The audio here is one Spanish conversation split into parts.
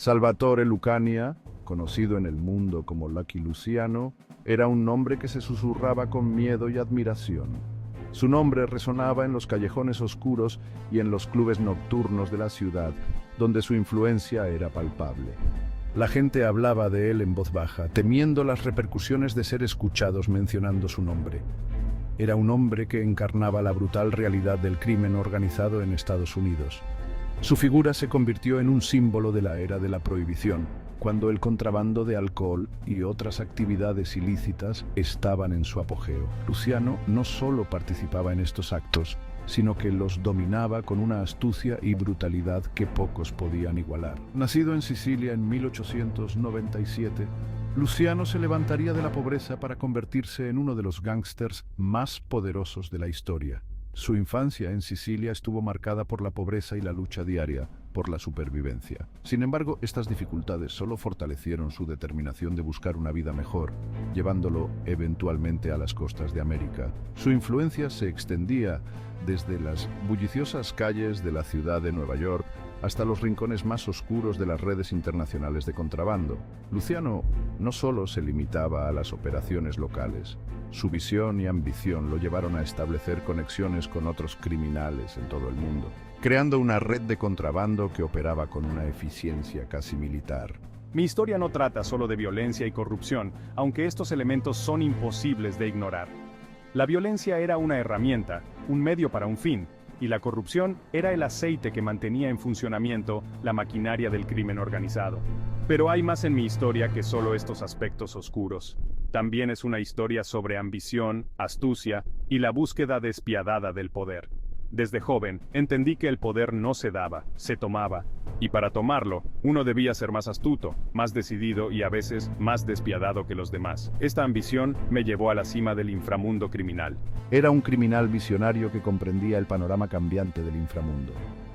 Salvatore Lucania, conocido en el mundo como Lucky Luciano, era un nombre que se susurraba con miedo y admiración. Su nombre resonaba en los callejones oscuros y en los clubes nocturnos de la ciudad, donde su influencia era palpable. La gente hablaba de él en voz baja, temiendo las repercusiones de ser escuchados mencionando su nombre. Era un hombre que encarnaba la brutal realidad del crimen organizado en Estados Unidos. Su figura se convirtió en un símbolo de la era de la prohibición, cuando el contrabando de alcohol y otras actividades ilícitas estaban en su apogeo. Luciano no solo participaba en estos actos, sino que los dominaba con una astucia y brutalidad que pocos podían igualar. Nacido en Sicilia en 1897, Luciano se levantaría de la pobreza para convertirse en uno de los gángsters más poderosos de la historia. Su infancia en Sicilia estuvo marcada por la pobreza y la lucha diaria por la supervivencia. Sin embargo, estas dificultades solo fortalecieron su determinación de buscar una vida mejor, llevándolo eventualmente a las costas de América. Su influencia se extendía desde las bulliciosas calles de la ciudad de Nueva York hasta los rincones más oscuros de las redes internacionales de contrabando. Luciano no solo se limitaba a las operaciones locales. Su visión y ambición lo llevaron a establecer conexiones con otros criminales en todo el mundo, creando una red de contrabando que operaba con una eficiencia casi militar. Mi historia no trata solo de violencia y corrupción, aunque estos elementos son imposibles de ignorar. La violencia era una herramienta, un medio para un fin, y la corrupción era el aceite que mantenía en funcionamiento la maquinaria del crimen organizado. Pero hay más en mi historia que solo estos aspectos oscuros. También es una historia sobre ambición, astucia y la búsqueda despiadada del poder. Desde joven, entendí que el poder no se daba, se tomaba, y para tomarlo, uno debía ser más astuto, más decidido y a veces más despiadado que los demás. Esta ambición me llevó a la cima del inframundo criminal. Era un criminal visionario que comprendía el panorama cambiante del inframundo.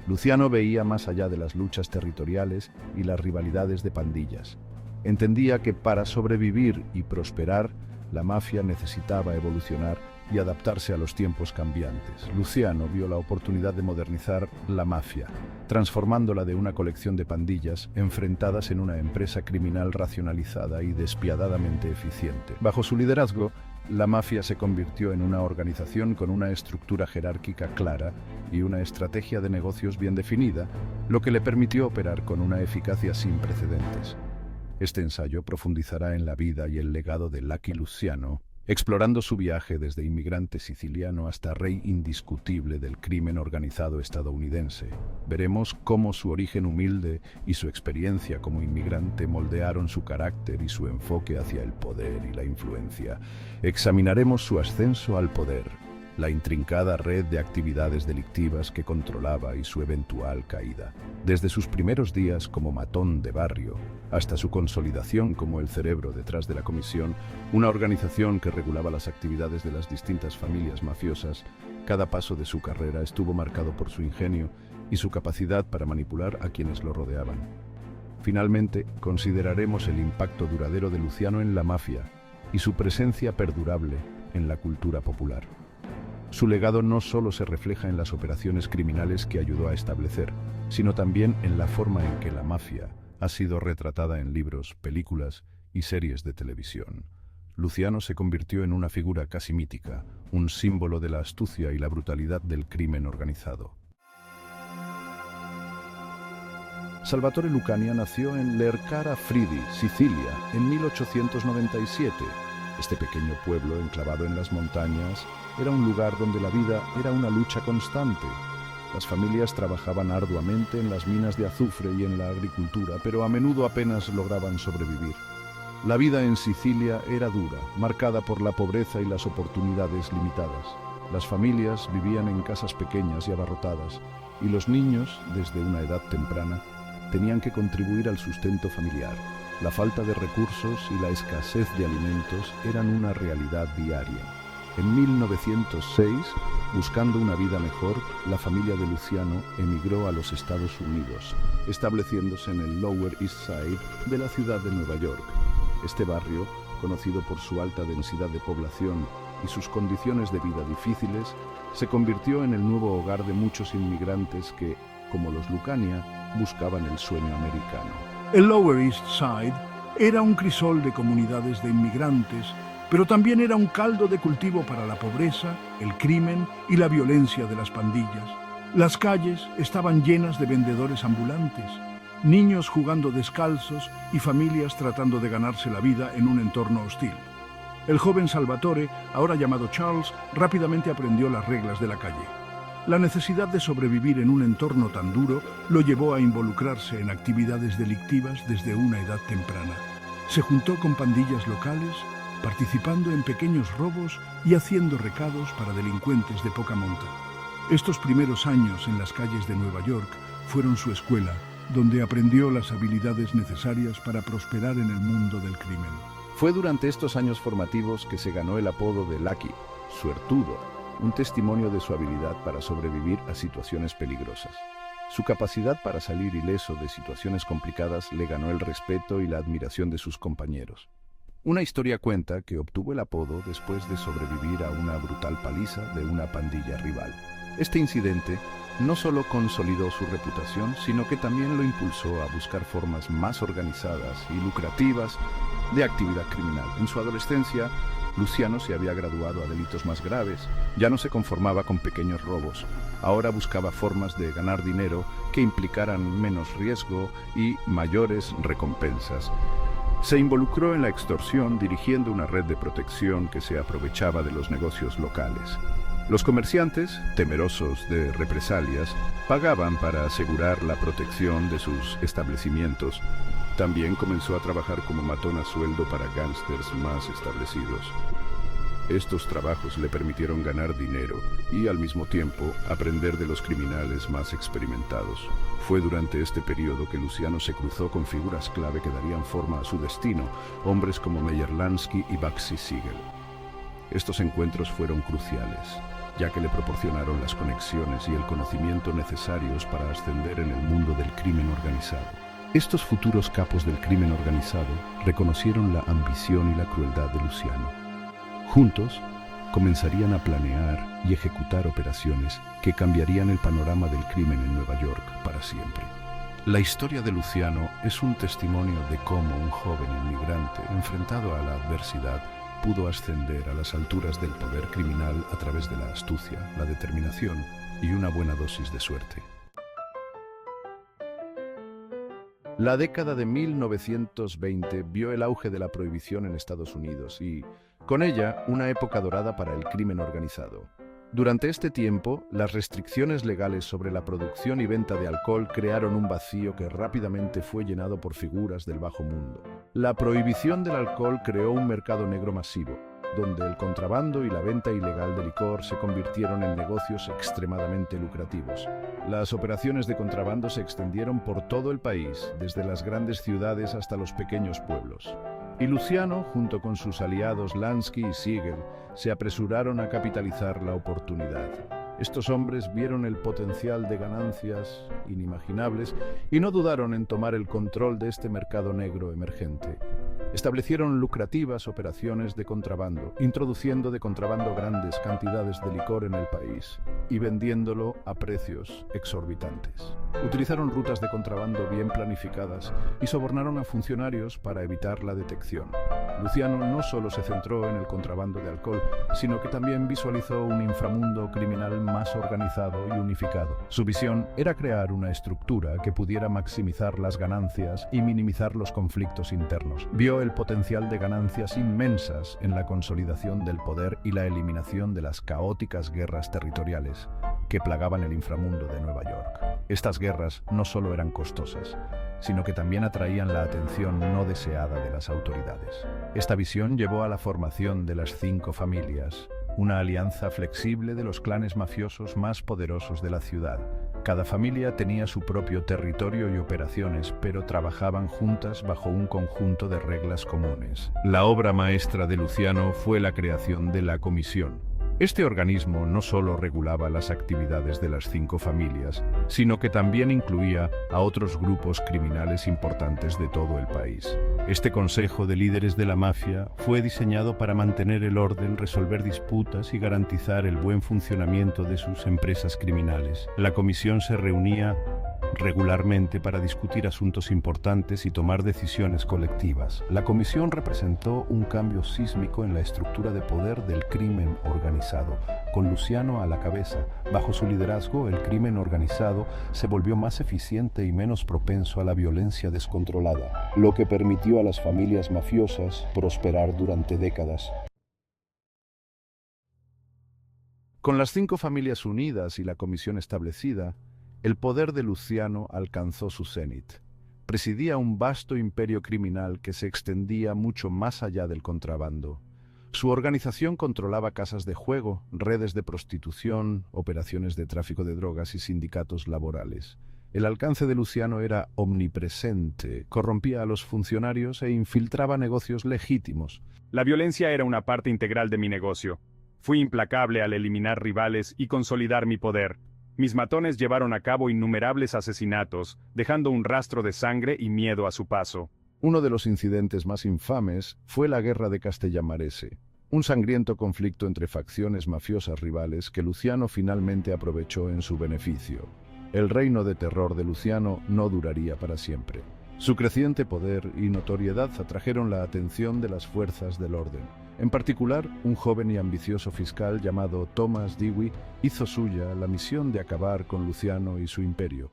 Luciano veía más allá de las luchas territoriales y las rivalidades de pandillas. Entendía que para sobrevivir y prosperar, la mafia necesitaba evolucionar y adaptarse a los tiempos cambiantes. Luciano vio la oportunidad de modernizar la mafia, transformándola de una colección de pandillas enfrentadas en una empresa criminal racionalizada y despiadadamente eficiente. Bajo su liderazgo, la mafia se convirtió en una organización con una estructura jerárquica clara y una estrategia de negocios bien definida, lo que le permitió operar con una eficacia sin precedentes. Este ensayo profundizará en la vida y el legado de Lucky Luciano, explorando su viaje desde inmigrante siciliano hasta rey indiscutible del crimen organizado estadounidense. Veremos cómo su origen humilde y su experiencia como inmigrante moldearon su carácter y su enfoque hacia el poder y la influencia. Examinaremos su ascenso al poder, la intrincada red de actividades delictivas que controlaba y su eventual caída. Desde sus primeros días como matón de barrio, hasta su consolidación como el cerebro detrás de la comisión, una organización que regulaba las actividades de las distintas familias mafiosas, cada paso de su carrera estuvo marcado por su ingenio y su capacidad para manipular a quienes lo rodeaban. Finalmente, consideraremos el impacto duradero de Luciano en la mafia y su presencia perdurable en la cultura popular. Su legado no solo se refleja en las operaciones criminales que ayudó a establecer, sino también en la forma en que la mafia ha sido retratada en libros, películas y series de televisión. Luciano se convirtió en una figura casi mítica, un símbolo de la astucia y la brutalidad del crimen organizado. Salvatore Lucania nació en Lercara Fridi, Sicilia, en 1897. Este pequeño pueblo, enclavado en las montañas, era un lugar donde la vida era una lucha constante. Las familias trabajaban arduamente en las minas de azufre y en la agricultura, pero a menudo apenas lograban sobrevivir. La vida en Sicilia era dura, marcada por la pobreza y las oportunidades limitadas. Las familias vivían en casas pequeñas y abarrotadas, y los niños, desde una edad temprana, tenían que contribuir al sustento familiar. La falta de recursos y la escasez de alimentos eran una realidad diaria. En 1906, buscando una vida mejor, la familia de Luciano emigró a los Estados Unidos, estableciéndose en el Lower East Side de la ciudad de Nueva York. Este barrio, conocido por su alta densidad de población y sus condiciones de vida difíciles, se convirtió en el nuevo hogar de muchos inmigrantes que, como los Lucania, buscaban el sueño americano. El Lower East Side era un crisol de comunidades de inmigrantes, pero también era un caldo de cultivo para la pobreza, el crimen y la violencia de las pandillas. Las calles estaban llenas de vendedores ambulantes, niños jugando descalzos y familias tratando de ganarse la vida en un entorno hostil. El joven Salvatore, ahora llamado Charles, rápidamente aprendió las reglas de la calle. La necesidad de sobrevivir en un entorno tan duro lo llevó a involucrarse en actividades delictivas desde una edad temprana. Se juntó con pandillas locales, participando en pequeños robos y haciendo recados para delincuentes de poca monta. Estos primeros años en las calles de Nueva York fueron su escuela, donde aprendió las habilidades necesarias para prosperar en el mundo del crimen. Fue durante estos años formativos que se ganó el apodo de Lucky, suertudo, un testimonio de su habilidad para sobrevivir a situaciones peligrosas. Su capacidad para salir ileso de situaciones complicadas le ganó el respeto y la admiración de sus compañeros. Una historia cuenta que obtuvo el apodo después de sobrevivir a una brutal paliza de una pandilla rival. Este incidente no solo consolidó su reputación, sino que también lo impulsó a buscar formas más organizadas y lucrativas de actividad criminal. En su adolescencia, Luciano se había graduado a delitos más graves, ya no se conformaba con pequeños robos, ahora buscaba formas de ganar dinero que implicaran menos riesgo y mayores recompensas. Se involucró en la extorsión dirigiendo una red de protección que se aprovechaba de los negocios locales. Los comerciantes, temerosos de represalias, pagaban para asegurar la protección de sus establecimientos. También comenzó a trabajar como matón a sueldo para gángsters más establecidos. Estos trabajos le permitieron ganar dinero y, al mismo tiempo, aprender de los criminales más experimentados. Fue durante este periodo que Luciano se cruzó con figuras clave que darían forma a su destino, hombres como Meyer Lansky y Bugsy Siegel. Estos encuentros fueron cruciales, ya que le proporcionaron las conexiones y el conocimiento necesarios para ascender en el mundo del crimen organizado. Estos futuros capos del crimen organizado reconocieron la ambición y la crueldad de Luciano. Juntos, comenzarían a planear y ejecutar operaciones que cambiarían el panorama del crimen en Nueva York para siempre. La historia de Luciano es un testimonio de cómo un joven inmigrante enfrentado a la adversidad pudo ascender a las alturas del poder criminal a través de la astucia, la determinación y una buena dosis de suerte. La década de 1920 vio el auge de la prohibición en Estados Unidos y, con ella, una época dorada para el crimen organizado. Durante este tiempo, las restricciones legales sobre la producción y venta de alcohol crearon un vacío que rápidamente fue llenado por figuras del bajo mundo. La prohibición del alcohol creó un mercado negro masivo, donde el contrabando y la venta ilegal de licor se convirtieron en negocios extremadamente lucrativos. Las operaciones de contrabando se extendieron por todo el país, desde las grandes ciudades hasta los pequeños pueblos. Y Luciano, junto con sus aliados Lansky y Siegel, se apresuraron a capitalizar la oportunidad. Estos hombres vieron el potencial de ganancias inimaginables y no dudaron en tomar el control de este mercado negro emergente. Establecieron lucrativas operaciones de contrabando, introduciendo de contrabando grandes cantidades de licor en el país y vendiéndolo a precios exorbitantes. Utilizaron rutas de contrabando bien planificadas y sobornaron a funcionarios para evitar la detección. Luciano no solo se centró en el contrabando de alcohol, sino que también visualizó un inframundo criminal más organizado y unificado. Su visión era crear una estructura que pudiera maximizar las ganancias y minimizar los conflictos internos. Vio el potencial de ganancias inmensas en la consolidación del poder y la eliminación de las caóticas guerras territoriales que plagaban el inframundo de Nueva York. Estas guerras no solo eran costosas, sino que también atraían la atención no deseada de las autoridades. Esta visión llevó a la formación de las 5 familias, una alianza flexible de los clanes mafiosos más poderosos de la ciudad. Cada familia tenía su propio territorio y operaciones, pero trabajaban juntas bajo un conjunto de reglas comunes. La obra maestra de Luciano fue la creación de la Comisión. Este organismo no solo regulaba las actividades de las 5 familias, sino que también incluía a otros grupos criminales importantes de todo el país. Este consejo de líderes de la mafia fue diseñado para mantener el orden, resolver disputas y garantizar el buen funcionamiento de sus empresas criminales. La comisión se reunía regularmente para discutir asuntos importantes y tomar decisiones colectivas. La comisión representó un cambio sísmico en la estructura de poder del crimen organizado, con Luciano a la cabeza. Bajo su liderazgo, el crimen organizado se volvió más eficiente y menos propenso a la violencia descontrolada, lo que permitió a las familias mafiosas prosperar durante décadas. Con las 5 familias unidas y la comisión establecida, el poder de Luciano alcanzó su cenit. Presidía un vasto imperio criminal que se extendía mucho más allá del contrabando. Su organización controlaba casas de juego, redes de prostitución, operaciones de tráfico de drogas y sindicatos laborales. El alcance de Luciano era omnipresente, corrompía a los funcionarios e infiltraba negocios legítimos. La violencia era una parte integral de mi negocio. Fui implacable al eliminar rivales y consolidar mi poder. Mis matones llevaron a cabo innumerables asesinatos, dejando un rastro de sangre y miedo a su paso. Uno de los incidentes más infames fue la Guerra de Castellamarese, un sangriento conflicto entre facciones mafiosas rivales que Luciano finalmente aprovechó en su beneficio. El reino de terror de Luciano no duraría para siempre. Su creciente poder y notoriedad atrajeron la atención de las fuerzas del orden. En particular, un joven y ambicioso fiscal llamado Thomas Dewey hizo suya la misión de acabar con Luciano y su imperio.